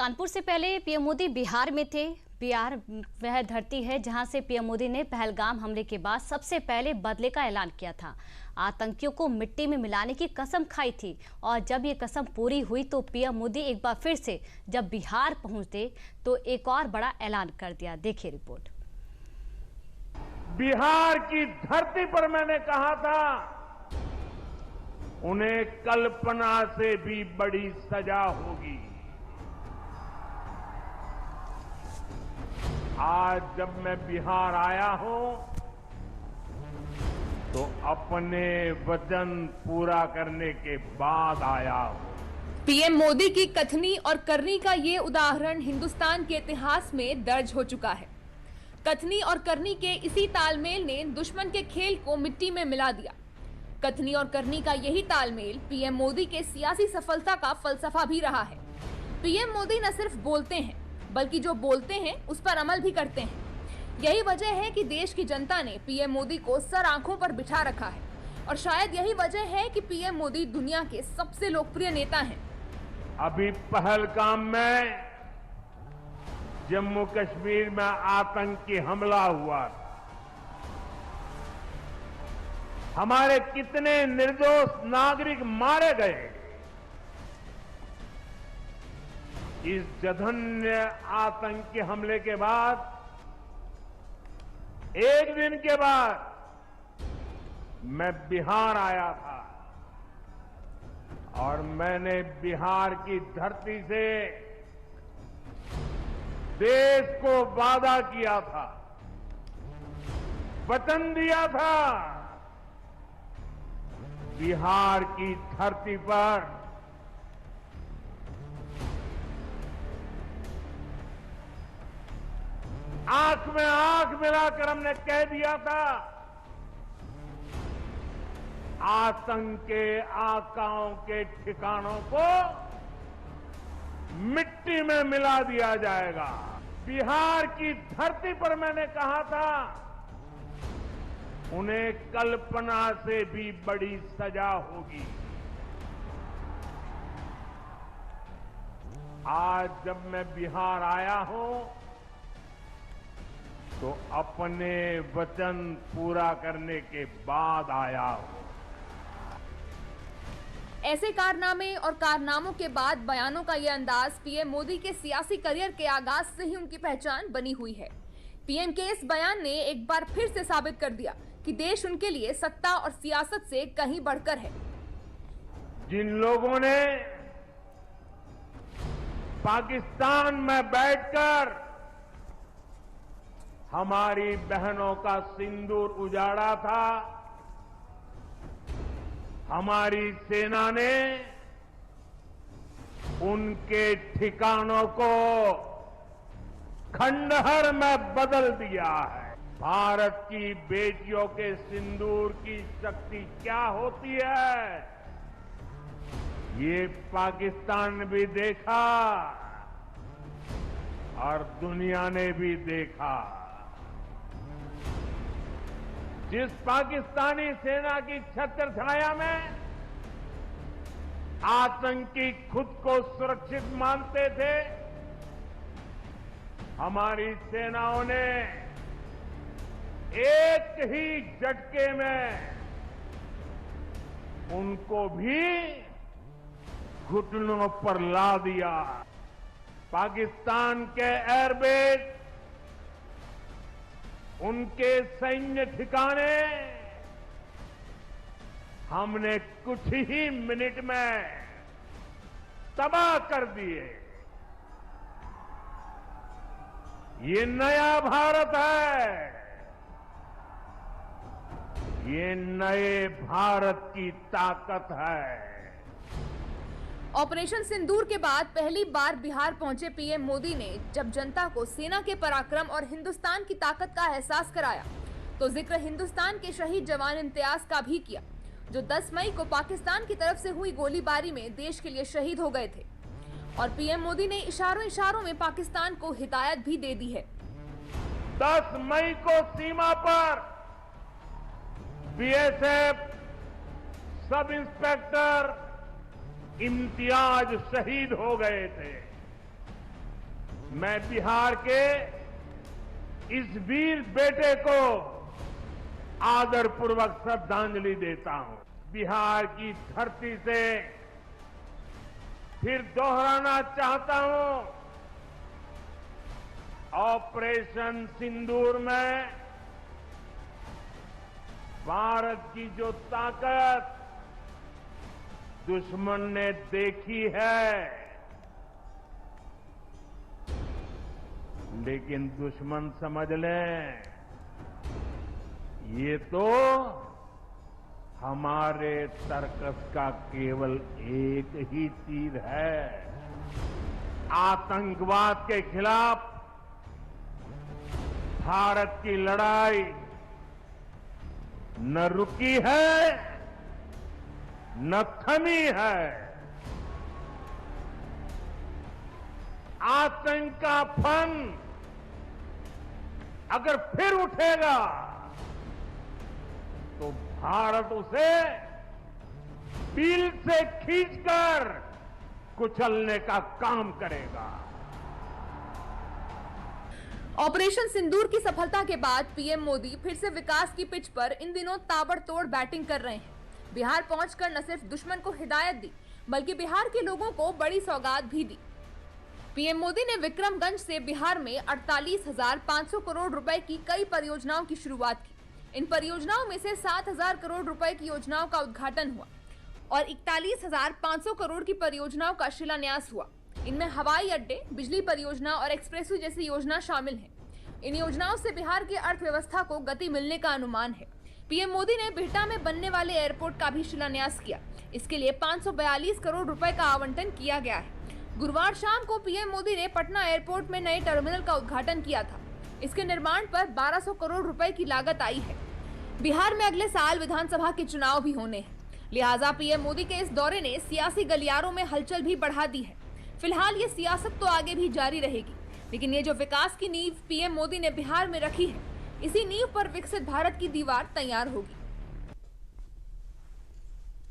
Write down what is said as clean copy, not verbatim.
कानपुर से पहले पीएम मोदी बिहार में थे। बिहार वह धरती है जहां से पीएम मोदी ने पहलगाम हमले के बाद सबसे पहले बदले का ऐलान किया था। आतंकियों को मिट्टी में मिलाने की कसम खाई थी और जब ये कसम पूरी हुई तो पीएम मोदी एक बार फिर से जब बिहार पहुंचे तो एक और बड़ा ऐलान कर दिया। देखिए रिपोर्ट। बिहार की धरती पर मैंने कहा था उन्हें कल्पना से भी बड़ी सजा होगी। आज जब मैं बिहार आया हूं तो अपने वचन पूरा करने के बाद आया हूं। पीएम मोदी की कथनी और करनी का ये उदाहरण हिंदुस्तान के इतिहास में दर्ज हो चुका है। कथनी और करनी के इसी तालमेल ने दुश्मन के खेल को मिट्टी में मिला दिया। कथनी और करनी का यही तालमेल पीएम मोदी के सियासी सफलता का फलसफा भी रहा है। पीएम मोदी न सिर्फ बोलते हैं बल्कि जो बोलते हैं उस पर अमल भी करते हैं। यही वजह है कि देश की जनता ने पीएम मोदी को सर आंखों पर बिठा रखा है और शायद यही वजह है कि पीएम मोदी दुनिया के सबसे लोकप्रिय नेता हैं। अभी पहलगाम में जम्मू कश्मीर में आतंकी हमला हुआ था। हमारे कितने निर्दोष नागरिक मारे गए। इस जघन्य आतंकी हमले के बाद एक दिन के बाद मैं बिहार आया था और मैंने बिहार की धरती से देश को वादा किया था, वचन दिया था। बिहार की धरती पर आंख में आंख मिलाकर हमने कह दिया था आतंक के आकाओं के ठिकानों को मिट्टी में मिला दिया जाएगा। बिहार की धरती पर मैंने कहा था उन्हें कल्पना से भी बड़ी सजा होगी। आज जब मैं बिहार आया हूं तो अपने वचन पूरा करने के बाद आया हूं। ऐसे कारनामे और कारनामों के बाद बयानों का यह अंदाज पीएम मोदी के सियासी करियर के आगाज से ही उनकी पहचान बनी हुई है। पीएम के इस बयान ने एक बार फिर से साबित कर दिया कि देश उनके लिए सत्ता और सियासत से कहीं बढ़कर है। जिन लोगों ने पाकिस्तान में बैठकर हमारी बहनों का सिंदूर उजाड़ा था, हमारी सेना ने उनके ठिकानों को खंडहर में बदल दिया है। भारत की बेटियों के सिंदूर की शक्ति क्या होती है ये पाकिस्तान ने भी देखा और दुनिया ने भी देखा। जिस पाकिस्तानी सेना की छत्र छाया में आतंकी खुद को सुरक्षित मानते थे, हमारी सेनाओं ने एक ही झटके में उनको भी घुटनों पर ला दिया। पाकिस्तान के एयरबेस, उनके सैन्य ठिकाने हमने कुछ ही मिनट में तबाह कर दिए। ये नया भारत है, ये नए भारत की ताकत है। ऑपरेशन सिंदूर के बाद पहली बार बिहार पहुंचे पीएम मोदी ने जब जनता को सेना के पराक्रम और हिंदुस्तान की ताकत का एहसास कराया तो जिक्र हिंदुस्तान के शहीद जवान इम्तियाज का भी किया, जो 10 मई को पाकिस्तान की तरफ से हुई गोलीबारी में देश के लिए शहीद हो गए थे। और पीएम मोदी ने इशारों इशारों में पाकिस्तान को हिदायत भी दे दी है। 10 मई को सीमा पर बीएसएफ सब इंस्पेक्टर इम्तियाज शहीद हो गए थे। मैं बिहार के इस वीर बेटे को आदरपूर्वक श्रद्धांजलि देता हूं। बिहार की धरती से फिर दोहराना चाहता हूं, ऑपरेशन सिंदूर में भारत की जो ताकत दुश्मन ने देखी है, लेकिन दुश्मन समझ लें ये तो हमारे सर्कस का केवल एक ही तीर है। आतंकवाद के खिलाफ भारत की लड़ाई न रुकी है न थमी है। आतंक का फन अगर फिर उठेगा तो भारत उसे बिल से खींचकर कुचलने का काम करेगा। ऑपरेशन सिंदूर की सफलता के बाद पीएम मोदी फिर से विकास की पिच पर इन दिनों ताबड़तोड़ बैटिंग कर रहे हैं। बिहार पहुंचकर न सिर्फ दुश्मन को हिदायत दी, बल्कि बिहार के लोगों को बड़ी सौगात भी दी। पीएम मोदी ने विक्रमगंज से बिहार में 48,500 करोड़ रुपए की कई परियोजनाओं की शुरुआत की। इन परियोजनाओं में से 7,000 करोड़ रुपए की योजनाओं का उद्घाटन हुआ और 41,500 करोड़ की परियोजनाओं का शिलान्यास हुआ। इनमें हवाई अड्डे, बिजली परियोजना और एक्सप्रेसवे जैसी योजना शामिल हैं। इन योजनाओं से बिहार की अर्थव्यवस्था को गति मिलने का अनुमान है। पीएम मोदी ने बिहटा में बनने वाले एयरपोर्ट का भी शिलान्यास किया। इसके लिए 542 करोड़ रुपए का आवंटन किया गया है। गुरुवार शाम को पीएम मोदी ने पटना एयरपोर्ट में नए टर्मिनल का उद्घाटन किया था। इसके निर्माण पर 1200 करोड़ रुपए की लागत आई है। बिहार में अगले साल विधानसभा के चुनाव भी होने हैं, लिहाजा पीएम मोदी के इस दौरे ने सियासी गलियारों में हलचल भी बढ़ा दी है। फिलहाल ये सियासत तो आगे भी जारी रहेगी, लेकिन ये जो विकास की नींव पीएम मोदी ने बिहार में रखी है, इसी नींव पर विकसित भारत की दीवार तैयार होगी।